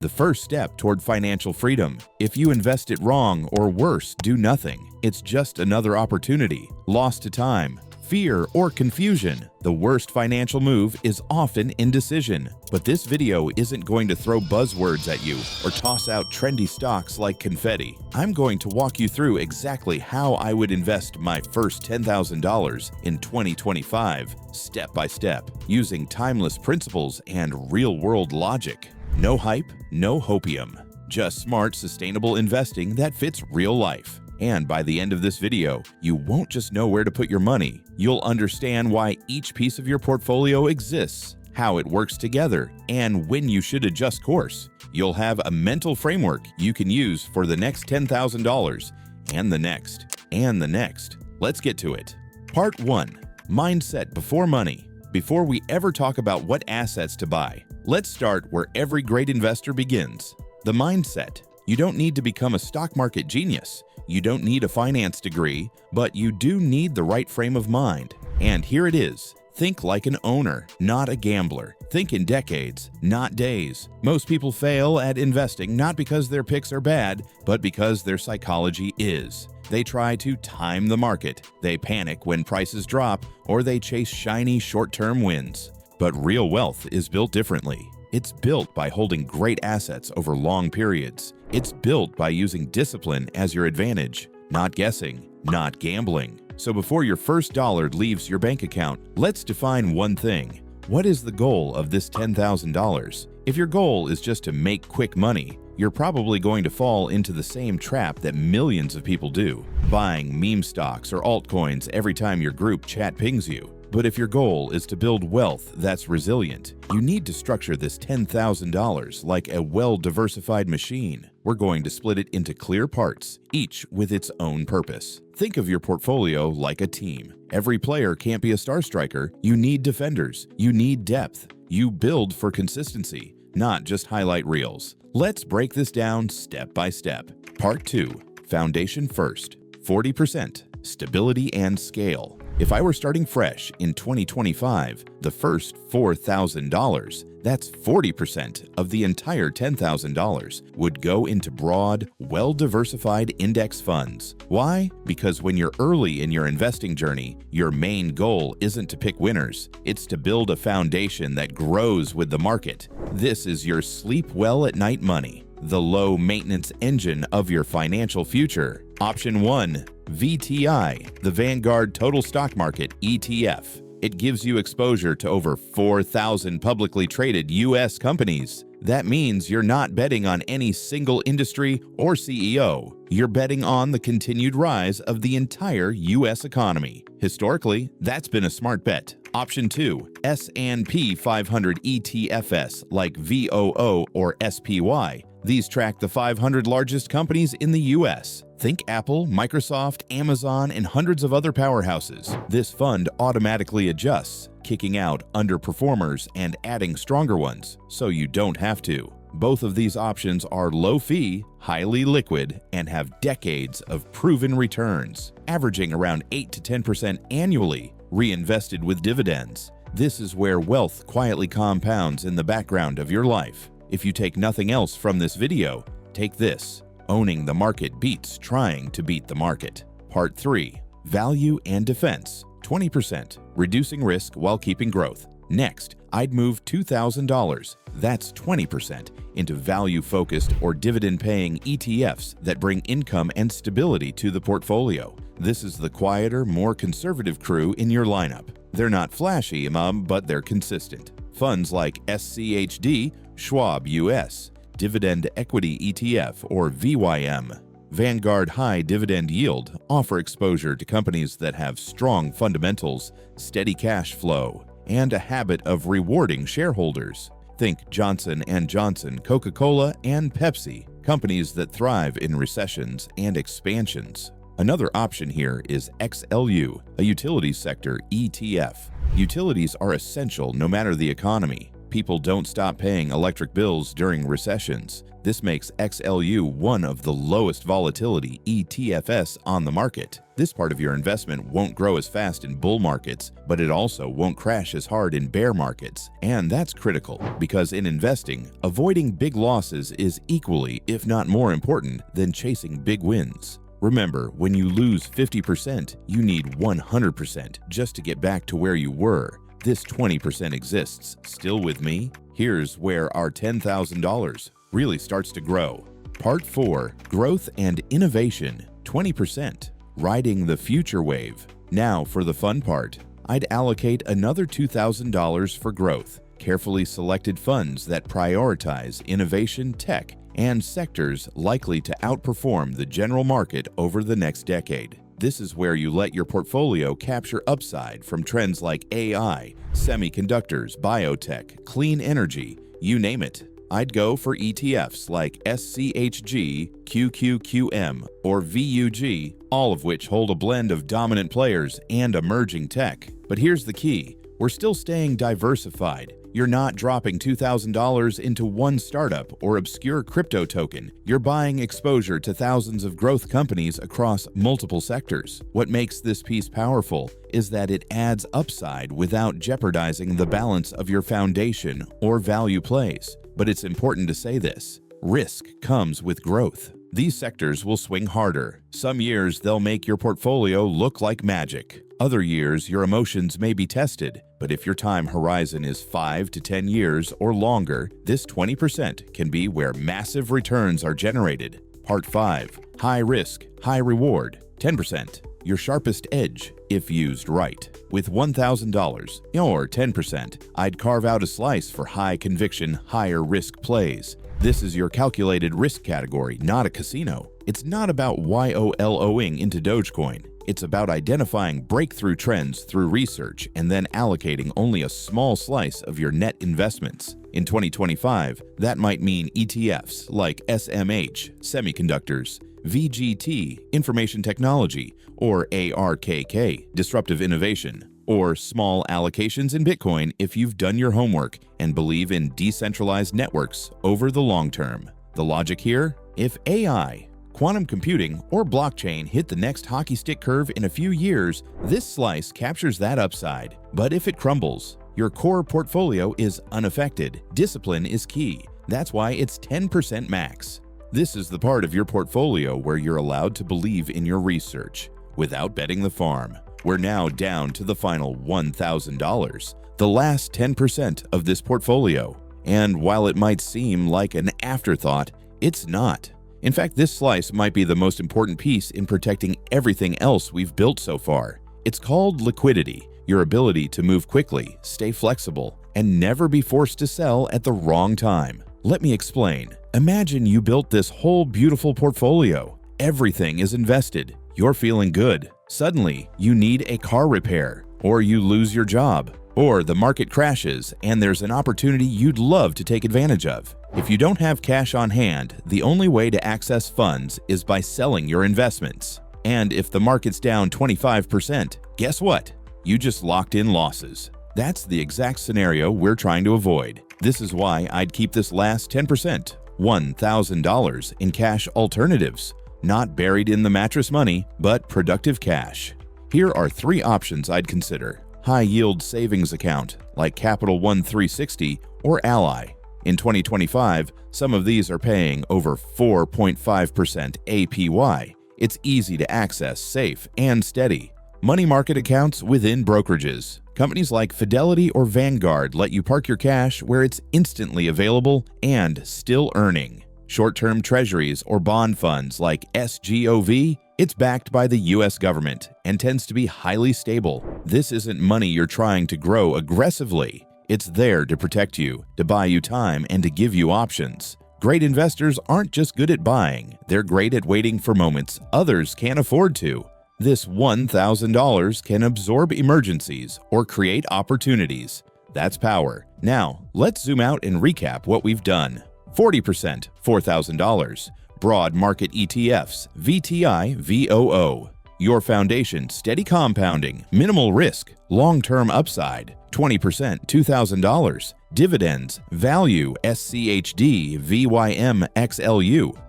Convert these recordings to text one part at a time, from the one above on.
the first step toward financial freedom. If you invest it wrong, or worse, do nothing, it's just another opportunity, lost to time, fear, or confusion. The worst financial move is often indecision. But this video isn't going to throw buzzwords at you or toss out trendy stocks like confetti. I'm going to walk you through exactly how I would invest my first $10,000 in 2025, step by step, using timeless principles and real-world logic. No hype, no hopium. Just smart, sustainable investing that fits real life. And by the end of this video, you won't just know where to put your money, you'll understand why each piece of your portfolio exists, how it works together, and when you should adjust course. You'll have a mental framework you can use for the next $10,000, and the next, and the next. Let's get to it. Part 1. Mindset before money. Before we ever talk about what assets to buy, let's start where every great investor begins. The mindset. You don't need to become a stock market genius. You don't need a finance degree, but you do need the right frame of mind. And here it is. Think like an owner, not a gambler. Think in decades, not days. Most people fail at investing not because their picks are bad, but because their psychology is. They try to time the market. They panic when prices drop, or they chase shiny short-term wins. But real wealth is built differently. It's built by holding great assets over long periods. It's built by using discipline as your advantage, not guessing, not gambling. So before your first dollar leaves your bank account, let's define one thing. What is the goal of this $10,000? If your goal is just to make quick money, you're probably going to fall into the same trap that millions of people do, buying meme stocks or altcoins every time your group chat pings you. But if your goal is to build wealth that's resilient, you need to structure this $10,000 like a well-diversified machine. We're going to split it into clear parts, each with its own purpose. Think of your portfolio like a team. Every player can't be a star striker. You need defenders. You need depth. You build for consistency, not just highlight reels. Let's break this down step by step. Part 2. Foundation first. 40%. Stability and scale. If I were starting fresh in 2025, the first $4,000, that's 40% of the entire $10,000, would go into broad, well-diversified index funds. Why? Because when you're early in your investing journey, your main goal isn't to pick winners. It's to build a foundation that grows with the market. This is your sleep well at night money, the low-maintenance engine of your financial future. Option 1. VTI, the Vanguard Total Stock Market ETF. It gives you exposure to over 4,000 publicly traded U.S. companies. That means you're not betting on any single industry or CEO. You're betting on the continued rise of the entire U.S. economy. Historically, that's been a smart bet. Option 2. S&P 500 ETFs like VOO or SPY. These track the 500 largest companies in the U.S. Think Apple, Microsoft, Amazon, and hundreds of other powerhouses. This fund automatically adjusts, kicking out underperformers and adding stronger ones, so you don't have to. Both of these options are low-fee, highly liquid, and have decades of proven returns, averaging around 8 to 10% annually, reinvested with dividends. This is where wealth quietly compounds in the background of your life. If you take nothing else from this video, take this. Owning the market beats trying to beat the market. Part 3. Value and defense. 20%. Reducing risk while keeping growth. Next, I'd move $2,000, that's 20%, into value-focused or dividend-paying ETFs that bring income and stability to the portfolio. This is the quieter, more conservative crew in your lineup. They're not flashy, but they're consistent. Funds like SCHD, Schwab US, Dividend Equity ETF or VYM, Vanguard High Dividend Yield offer exposure to companies that have strong fundamentals, steady cash flow, and a habit of rewarding shareholders. Think Johnson & Johnson, Coca-Cola, and Pepsi, companies that thrive in recessions and expansions. Another option here is XLU, a utilities sector ETF. Utilities are essential no matter the economy. People don't stop paying electric bills during recessions. This makes XLU one of the lowest volatility ETFs on the market. This part of your investment won't grow as fast in bull markets, but it also won't crash as hard in bear markets. And that's critical, because in investing, avoiding big losses is equally, if not more important, than chasing big wins. Remember, when you lose 50%, you need 100% just to get back to where you were. This 20% exists. Still with me? Here's where our $10,000 really starts to grow. Part 4, Growth and Innovation, 20%, Riding the Future Wave. Now for the fun part. I'd allocate another $2,000 for growth, carefully selected funds that prioritize innovation, tech, and sectors likely to outperform the general market over the next decade. This is where you let your portfolio capture upside from trends like AI, semiconductors, biotech, clean energy, you name it. I'd go for ETFs like SCHG, QQQM, or VUG, all of which hold a blend of dominant players and emerging tech. But here's the key. We're still staying diversified. You're not dropping $2,000 into one startup or obscure crypto token. You're buying exposure to thousands of growth companies across multiple sectors. What makes this piece powerful is that it adds upside without jeopardizing the balance of your foundation or value plays. But it's important to say this: risk comes with growth. These sectors will swing harder. Some years they'll make your portfolio look like magic. Other years your emotions may be tested. But if your time horizon is 5 to 10 years or longer, this 20% can be where massive returns are generated. Part 5, High Risk, High Reward, 10%. Your sharpest edge if used right. With $1,000, or 10%, I'd carve out a slice for high conviction, higher risk plays. This is your calculated risk category, not a casino. It's not about YOLOing into Dogecoin. It's about identifying breakthrough trends through research and then allocating only a small slice of your net investments. In 2025, that might mean ETFs like SMH, semiconductors, VGT, information technology, or ARKK, disruptive innovation, or small allocations in Bitcoin if you've done your homework and believe in decentralized networks over the long term. The logic here? If AI, quantum computing, or blockchain hit the next hockey stick curve in a few years, this slice captures that upside. But if it crumbles, your core portfolio is unaffected. Discipline is key. That's why it's 10% max. This is the part of your portfolio where you're allowed to believe in your research without betting the farm. We're now down to the final $1,000, the last 10% of this portfolio. And while it might seem like an afterthought, it's not. In fact, this slice might be the most important piece in protecting everything else we've built so far. It's called liquidity, your ability to move quickly, stay flexible, and never be forced to sell at the wrong time. Let me explain. Imagine you built this whole beautiful portfolio. Everything is invested. You're feeling good. Suddenly, you need a car repair, or you lose your job, or the market crashes and there's an opportunity you'd love to take advantage of. If you don't have cash on hand, the only way to access funds is by selling your investments. And if the market's down 25%, guess what? You just locked in losses. That's the exact scenario we're trying to avoid. This is why I'd keep this last 10%, $1,000, in cash alternatives, not buried in the mattress money, but productive cash. Here are 3 options I'd consider. High-yield savings account like Capital One 360 or Ally. In 2025, some of these are paying over 4.5% APY. It's easy to access, safe, and steady. Money market accounts within brokerages. Companies like Fidelity or Vanguard let you park your cash where it's instantly available and still earning. Short-term treasuries or bond funds like SGOV, it's backed by the US government and tends to be highly stable. This isn't money you're trying to grow aggressively. It's there to protect you, to buy you time, and to give you options. Great investors aren't just good at buying, they're great at waiting for moments others can't afford to. This $1,000 can absorb emergencies or create opportunities. That's power. Now, let's zoom out and recap what we've done. 40%, $4,000. Broad market ETFs, VTI, VOO. Your foundation, steady compounding, minimal risk, long-term upside. 20%, $2,000. Dividends, value, SCHD, VYM,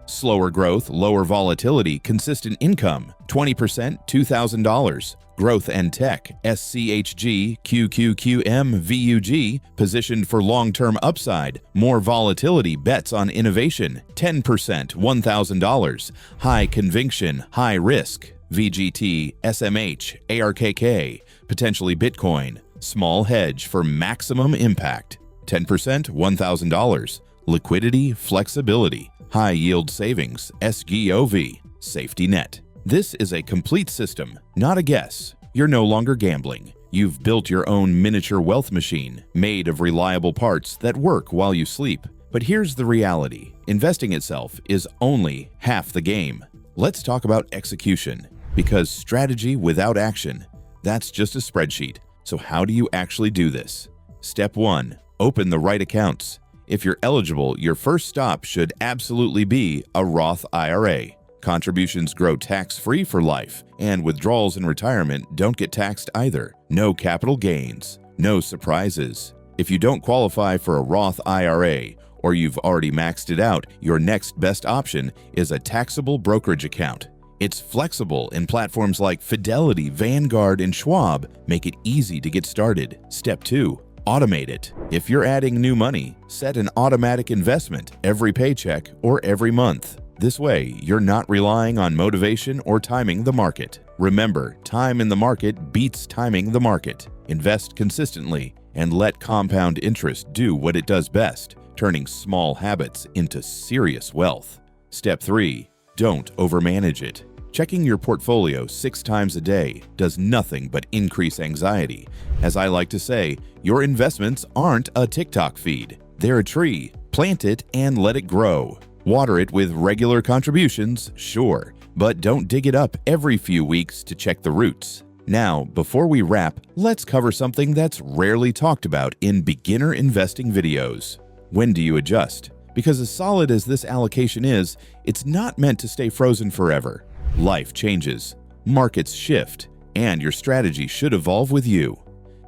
Slower growth, lower volatility, consistent income, 20%, $2,000. Growth and tech, SCHG, VUG, positioned for long-term upside, more volatility, bets on innovation, 10%, $1,000. High conviction, high risk, VGT, SMH, ARKK, potentially Bitcoin. Small hedge for maximum impact, 10%, $1,000. Liquidity, flexibility, high yield savings, SGOV, safety net. This is a complete system, not a guess. You're no longer gambling. You've built your own miniature wealth machine made of reliable parts that work while you sleep. But here's the reality. Investing itself is only half the game. Let's talk about execution, because strategy without action, that's just a spreadsheet. So how do you actually do this? Step 1. Open the right accounts. If you're eligible, your first stop should absolutely be a Roth IRA. Contributions grow tax-free for life, and withdrawals in retirement don't get taxed either. No capital gains, no surprises. If you don't qualify for a Roth IRA, or you've already maxed it out, your next best option is a taxable brokerage account. It's flexible, and platforms like Fidelity, Vanguard, and Schwab make it easy to get started. Step 2. Automate it. If you're adding new money, set an automatic investment every paycheck or every month. This way, you're not relying on motivation or timing the market. Remember, time in the market beats timing the market. Invest consistently and let compound interest do what it does best, turning small habits into serious wealth. Step 3. Don't overmanage it. Checking your portfolio 6 times a day does nothing but increase anxiety. As I like to say, your investments aren't a TikTok feed. They're a tree. Plant it and let it grow. Water it with regular contributions, sure, but don't dig it up every few weeks to check the roots. Now, before we wrap, let's cover something that's rarely talked about in beginner investing videos. When do you adjust? Because as solid as this allocation is, it's not meant to stay frozen forever. Life changes, markets shift, and your strategy should evolve with you.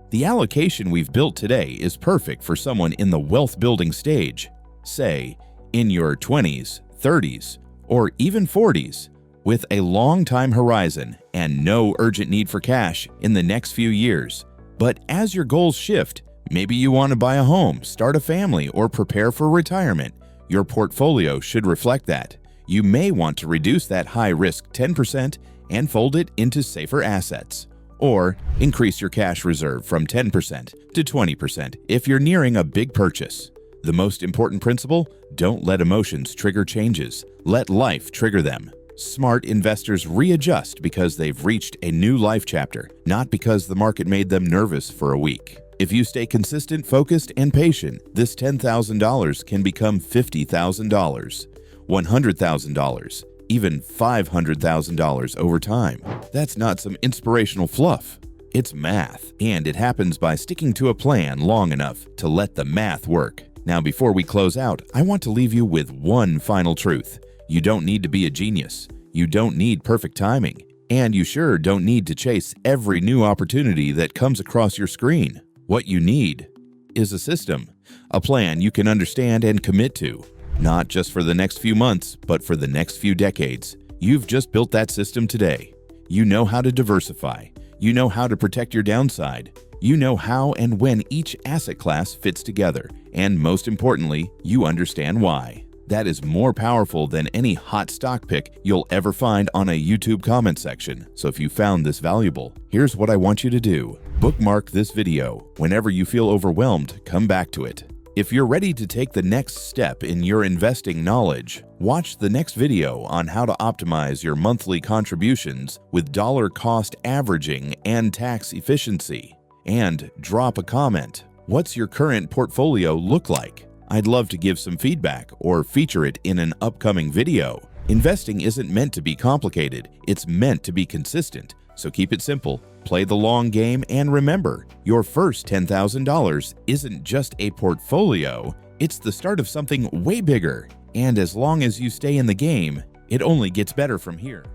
The allocation we've built today is perfect for someone in the wealth building stage, say, in your 20s, 30s, or even 40s, with a long time horizon and no urgent need for cash in the next few years. But as your goals shift, maybe you want to buy a home, start a family, or prepare for retirement, your portfolio should reflect that. You may want to reduce that high-risk 10% and fold it into safer assets, or increase your cash reserve from 10% to 20% if you're nearing a big purchase. The most important principle: don't let emotions trigger changes. Let life trigger them. Smart investors readjust because they've reached a new life chapter, not because the market made them nervous for a week. If you stay consistent, focused, and patient, this $10,000 can become $50,000. $100,000, even $500,000 over time. That's not some inspirational fluff. It's math, and it happens by sticking to a plan long enough to let the math work. Now, before we close out, I want to leave you with one final truth. You don't need to be a genius. You don't need perfect timing. And you sure don't need to chase every new opportunity that comes across your screen. What you need is a system, a plan you can understand and commit to. Not just for the next few months, but for the next few decades. You've just built that system today. You know how to diversify. You know how to protect your downside. You know how and when each asset class fits together. And most importantly, you understand why. That is more powerful than any hot stock pick you'll ever find on a YouTube comment section. So if you found this valuable, here's what I want you to do. Bookmark this video. Whenever you feel overwhelmed, come back to it. If you're ready to take the next step in your investing knowledge, watch the next video on how to optimize your monthly contributions with dollar cost averaging and tax efficiency. And drop a comment. What's your current portfolio look like? I'd love to give some feedback or feature it in an upcoming video. Investing isn't meant to be complicated, it's meant to be consistent. So keep it simple, play the long game, and remember, your first $10,000 isn't just a portfolio, it's the start of something way bigger. And as long as you stay in the game, it only gets better from here.